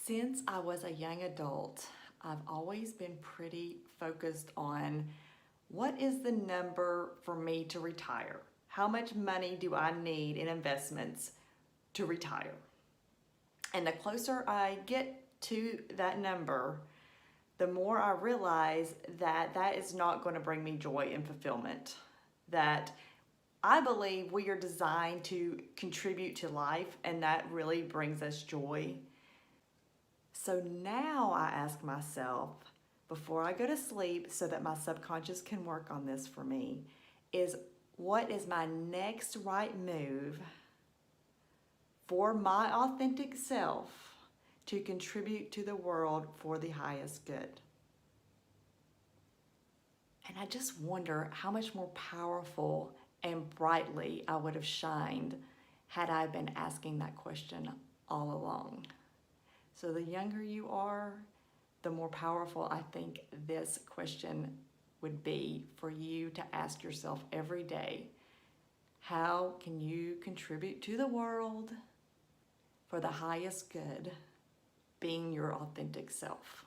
Since I was a young adult, I've always been pretty focused on what is the number for me to retire? How much money do I need in investments to retire? And the closer I get to that number, the more I realize that that is not going to bring me joy and fulfillment. That I believe we are designed to contribute to life, and that really brings us joy. So now I ask myself, before I go to sleep, so that my subconscious can work on this for me, is what is my next right move for my authentic self to contribute to the world for the highest good? And I just wonder how much more powerful and brightly I would have shined had I been asking that question all along. So the younger you are, the more powerful I think this question would be for you to ask yourself every day. How can you contribute to the world for the highest good, being your authentic self?